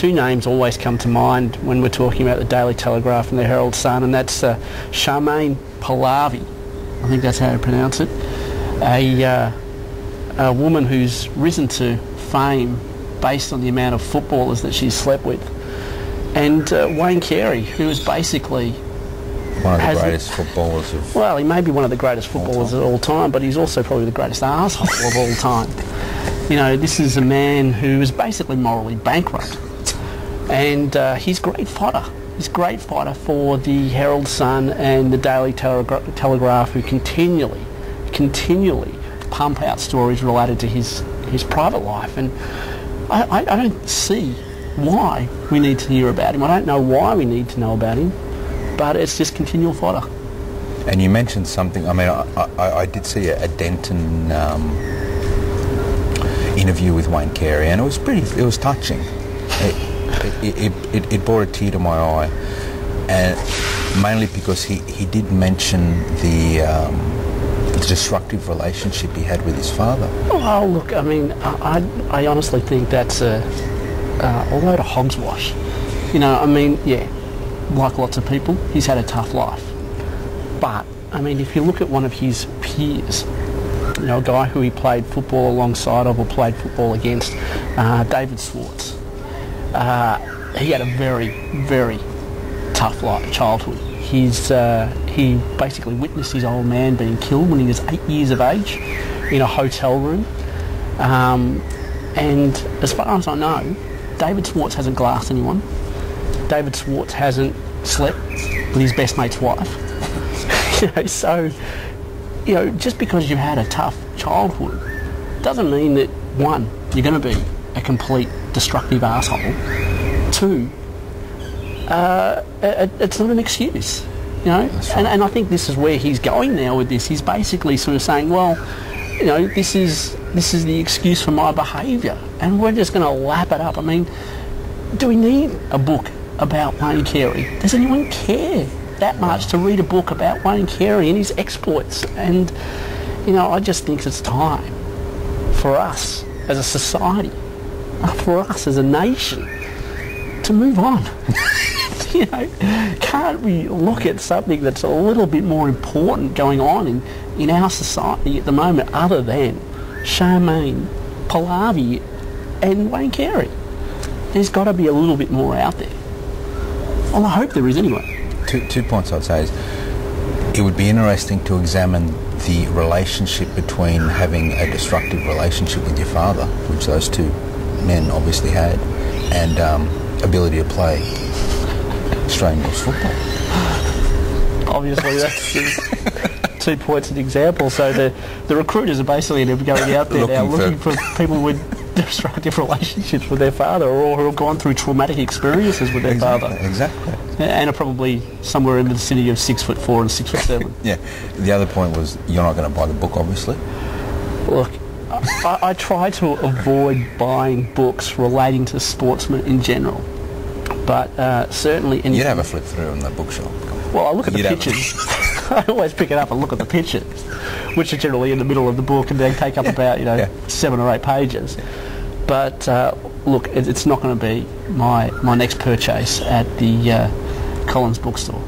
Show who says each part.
Speaker 1: two names always come to mind when we're talking about the Daily Telegraph and the Herald Sun, and that's Charmaine Pahlavi. I think that's how you pronounce it. A woman who's risen to fame based on the amount of footballers that she's slept with. And Wayne Carey, who is basically...
Speaker 2: one of the greatest footballers of...
Speaker 1: Well, he may be one of the greatest footballers of all time, but he's also probably the greatest arsehole of all time. You know, this is a man who is basically morally bankrupt. And he's great fodder. He's great fodder for the Herald Sun and the Daily Telegraph, who continually pump out stories related to his private life. And I don't see why we need to hear about him. I don't know why we need to know about him, but it's just continual fodder.
Speaker 2: And you mentioned something, I mean, I did see a Denton interview with Wayne Carey, and it was touching. It brought a tear to my eye, and mainly because he did mention the destructive relationship he had with his father.
Speaker 1: Oh, look, I mean, I honestly think that's a load of hogswash. You know, I mean, yeah, like lots of people, he's had a tough life. But, I mean, if you look at one of his peers, you know, a guy who he played football alongside of or played football against, David Swartz, he had a very, very tough childhood. He basically witnessed his old man being killed when he was 8 years of age in a hotel room. And as far as I know, David Swartz hasn't glassed anyone. David Swartz hasn't slept with his best mate's wife. You know, so, you know, just because you've had a tough childhood doesn't mean that, one, you're going to be a complete destructive arsehole. Two, it's not an excuse, you know. Right. And I think this is where he's going now with this. He's basically sort of saying, well, you know, this is the excuse for my behaviour, and we're just going to lap it up. I mean, do we need a book about Wayne Carey? Does anyone care that much to read a book about Wayne Carey and his exploits? And, you know, I just think it's time for us as a society, for us as a nation, to move on. You know, can't we look at something that's a little bit more important going on in our society at the moment, other than Charmaine Pahlavi and Wayne Carey? There's got to be a little bit more out there. Well, I hope there is anyway.
Speaker 2: Two points I'd say is, it would be interesting to examine the relationship between having a destructive relationship with your father, which those two men obviously had, and ability to play Australian rules football.
Speaker 1: Obviously, that's 2 points an example. So the recruiters are basically going out there now looking for people with destructive relationships with their father, or who have gone through traumatic experiences with their father.
Speaker 2: Exactly.
Speaker 1: And are probably somewhere in the vicinity of 6'4" and 6'7".
Speaker 2: Yeah. The other point was, you're not going to buy the book, obviously.
Speaker 1: Look, I try to avoid buying books relating to sportsmen in general, but certainly...
Speaker 2: You'd have a flip through in the bookshop.
Speaker 1: Well, I look at the pictures. I always pick it up and look at the pictures, which are generally in the middle of the book, and they take up about 7 or 8 pages. But look, it's not going to be my next purchase at the Collins bookstore.